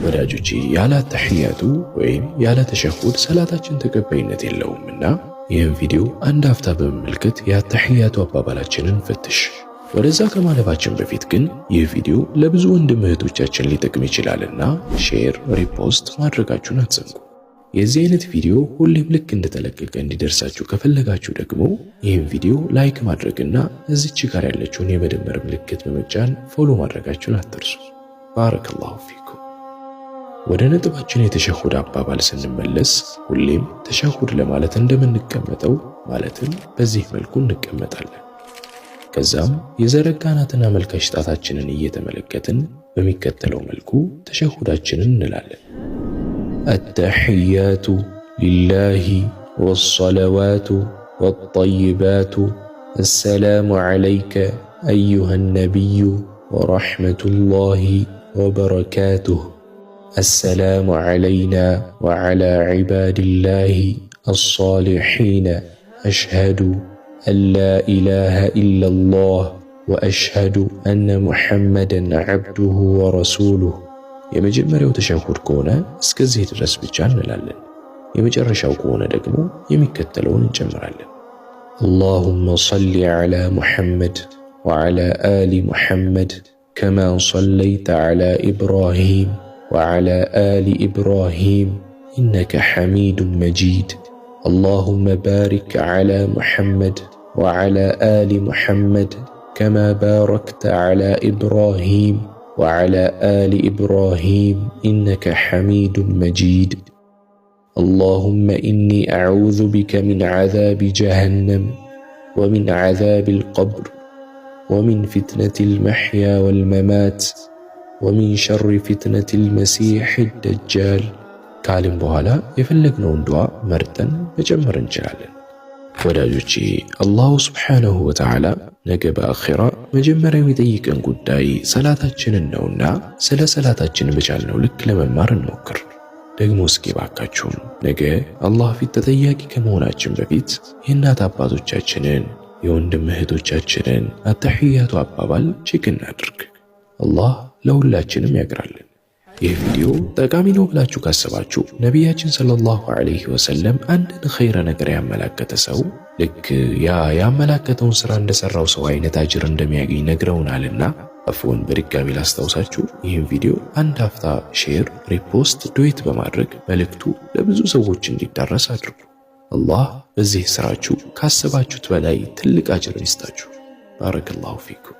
ወዳጆቼ ያለ ተህያቱ ወይም ያለ ተሸሁድ ሰላታችን ተቀባይነት የለውምና ይህን ቪዲዮ አንድ አፍታ በመመልከት የተህያቱ አባባላችንን ፈትሽ። ወደዛ ከማለፋችን በፊት ግን ይህ ቪዲዮ ለብዙ ወንድም እህቶቻችን ሊጠቅም ይችላልና ሼር፣ ሪፖስት ማድረጋችሁን አትዘንጉ። የዚህ አይነት ቪዲዮ ሁሌም ልክ እንደተለቀቀ እንዲደርሳችሁ ከፈለጋችሁ ደግሞ ይህን ቪዲዮ ላይክ ማድረግና እዚች ጋር ያለችውን የመደመር ምልክት በመጫን ፎሎ ማድረጋችሁን አትርሱ። ባረከላሁ ፊኩም። ወደ ነጥባችን የተሸሁድ አባባል ስንመለስ ሁሌም ተሸሁድ ለማለት እንደምንቀመጠው ማለትም በዚህ መልኩ እንቀመጣለን። ከዛም የዘረጋናትን አመልካች ጣታችንን እየተመለከትን በሚከተለው መልኩ ተሸሁዳችንን እንላለን። التحيات لله والصلوات والطيبات السلام عليك أيها النبي ورحمة الله وبركاته السلام علينا وعلى عباد الله الصالحين أشهد أن لا إله إلا الله وأشهد أن محمدا عبده ورسوله የመጀመሪያው ተሸሁድ ከሆነ እስከዚህ ድረስ ብቻ እንላለን። የመጨረሻው ከሆነ ደግሞ የሚከተለውን እንጨምራለን። اللهم صل على محمد وعلى آل محمد كما صليت على إبراهيم وعلى آل إبراهيم إنك حميد مجيد اللهم بارك على محمد وعلى آل محمد كما باركت على إبراهيم وعلى آل إبراهيم إنك حميد مجيد اللهم إني أعوذ بك من عذاب جهنم ومن عذاب القبر ومن فتنة المحيا والممات ومن شر فتنة المسيح الدجال كعلم بኋላ የፈለግነውን ዱዓ መርጠን መጨመር እንችላለን። ወዳጆቼ አላሁ ሱብሓነሁ ወተዓላ ነገ በአኺራ መጀመሪያ የሚጠይቀን ጉዳይ ሰላታችንን ነውና ስለ ሰላታችን በቻልነው ልክ ለመማር እንሞክር። ደግሞ እስኪ ባካችሁም ነገ አላህ ፊት ተጠያቂ ከመሆናችን በፊት የእናት አባቶቻችንን የወንድም እህቶቻችንን አተህያቱ አባባል ቼክ እናድርግ። አላህ ለሁላችንም ያግራልን። ይህ ቪዲዮ ጠቃሚ ነው ብላችሁ ካሰባችሁ ነቢያችን ሰለላሁ ዐለይሂ ወሰለም አንድን ኸይረ ነገር ያመላከተ ሰው ልክ ያ ያመላከተውን ስራ እንደሰራው ሰው አይነት አጅር እንደሚያገኝ ነግረውናልና አፍወን በድጋሚ ላስታውሳችሁ ይህን ቪዲዮ አንድ አፍታ ሼር፣ ሪፖስት፣ ዱዌት በማድረግ መልእክቱ ለብዙ ሰዎች እንዲዳረስ አድርጉ። አላህ በዚህ ስራችሁ ካሰባችሁት በላይ ትልቅ አጅር ይስጣችሁ። ባረከላሁ ፊኩም።